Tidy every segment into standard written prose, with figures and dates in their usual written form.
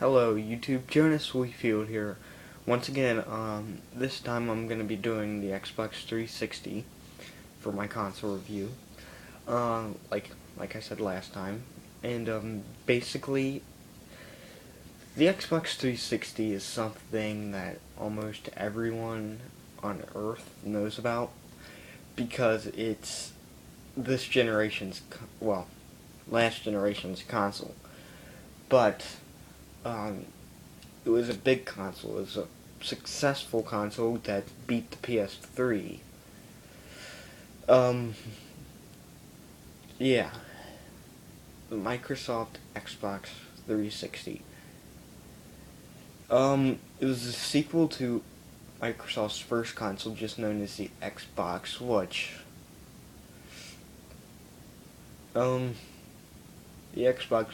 Hello YouTube, Jonas Weefield here. Once again, this time I'm going to be doing the Xbox 360 for my console review. Like I said last time. And basically, the Xbox 360 is something that almost everyone on Earth knows about because it's this generation's, last generation's console. But it was a big console. It was a successful console that beat the PS3. Yeah. The Microsoft Xbox 360. It was a sequel to Microsoft's first console, just known as the Xbox, which, the Xbox,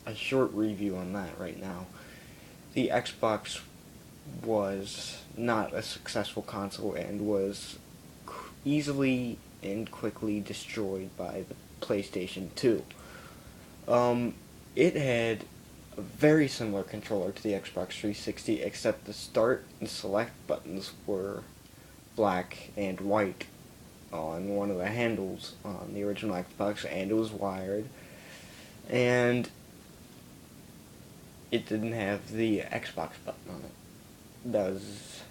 a short review on that right now. The Xbox was not a successful console and was easily and quickly destroyed by the PlayStation 2. It had a very similar controller to the Xbox 360, except the start and select buttons were black and white on one of the handles on the original Xbox, and it was wired, and it didn't have the Xbox button on it. There's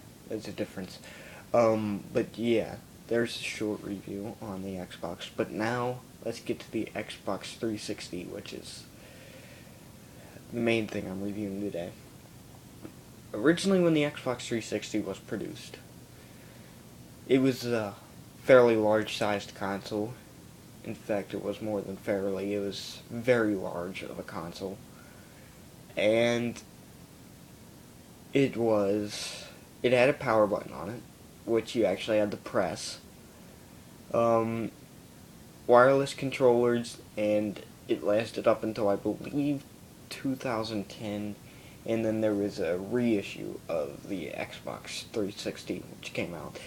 a difference. But yeah, there's a short review on the Xbox. But now, let's get to the Xbox 360, which is the main thing I'm reviewing today. Originally, when the Xbox 360 was produced, it was a fairly large-sized console. In fact, it was more than fairly. It was very large of a console. And it had a power button on it, which you actually had to press. Wireless controllers, and it lasted up until, I believe, 2010, and then there was a reissue of the Xbox 360, which came out,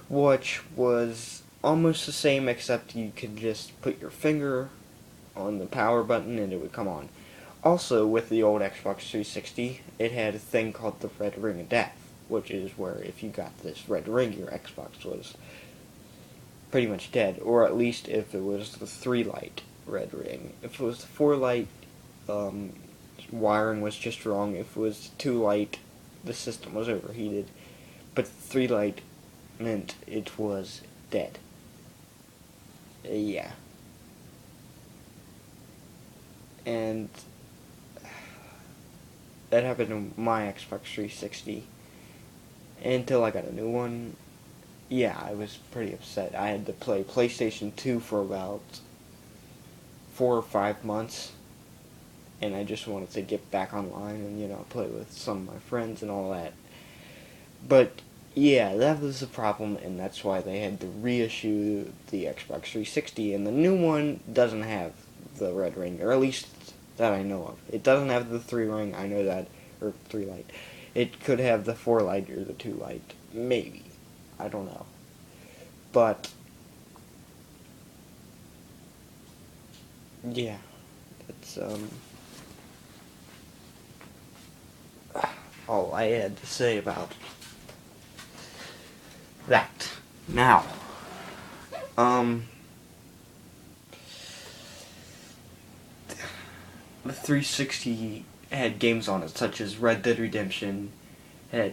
which was almost the same, except you could just put your finger on the power button and it would come on. Also, with the old Xbox 360, it had a thing called the Red Ring of Death, which is where if you got this red ring, your Xbox was pretty much dead, or at least if it was the 3-light red ring. If it was the 4-light, wiring was just wrong. If it was 2-light, the system was overheated. But 3-light meant it was dead. Yeah. And that happened to my Xbox 360 until I got a new one. Yeah, I was pretty upset. I had to play PlayStation 2 for about 4 or 5 months, and I just wanted to get back online and, play with some of my friends and all that. But, yeah, that was the problem, and that's why they had to reissue the Xbox 360, and the new one doesn't have the red ring, or at least that I know of. It doesn't have the 3-ring, I know that, or 3-light. It could have the 4-light or the 2-light, maybe. I don't know. But, yeah, that's, all I had to say about that. Now, the 360 had games on it such as Red Dead Redemption, had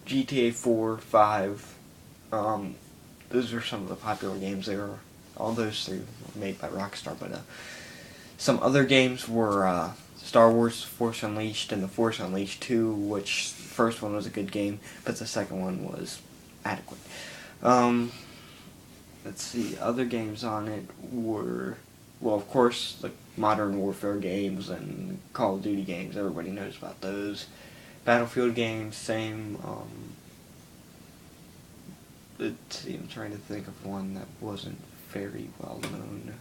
GTA 4, 5, those are some of the popular games. All those three were made by Rockstar, but some other games were Star Wars Force Unleashed and The Force Unleashed 2, which the first one was a good game, but the second one was adequate. Let's see, other games on it were, well, of course, the Modern Warfare games and Call of Duty games. Everybody knows about those. Battlefield games, same. Let's see, I'm trying to think of one that wasn't very well known.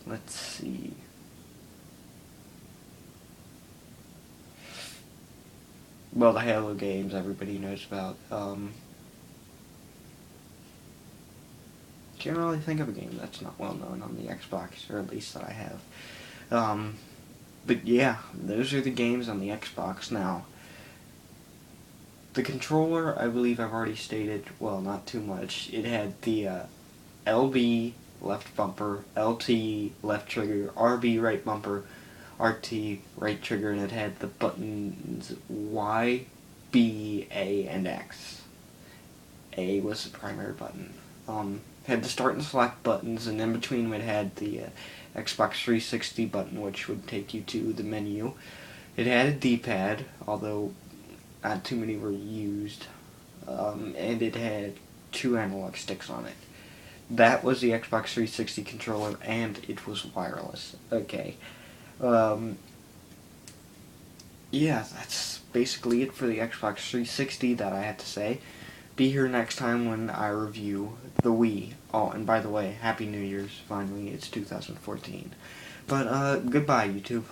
Let's see. Well, the Halo games everybody knows about. Can't really think of a game that's not well known on the Xbox, or at least that I have. But yeah, those are the games on the Xbox now. The controller, I believe I've already stated, well, not too much. It had the LB left bumper, LT left trigger, RB right bumper, RT right trigger, and it had the buttons Y, B, A, and X. A was the primary button. Had the start and select buttons, and in between it had the Xbox 360 button, which would take you to the menu. It had a D-pad, although not too many were used, and it had 2 analog sticks on it. That was the Xbox 360 controller, and it was wireless. Okay. Yeah, that's basically it for the Xbox 360 that I had to say. Be here next time when I review the Wii. Oh, and by the way, Happy New Year's, finally, it's 2014. But, goodbye, YouTube.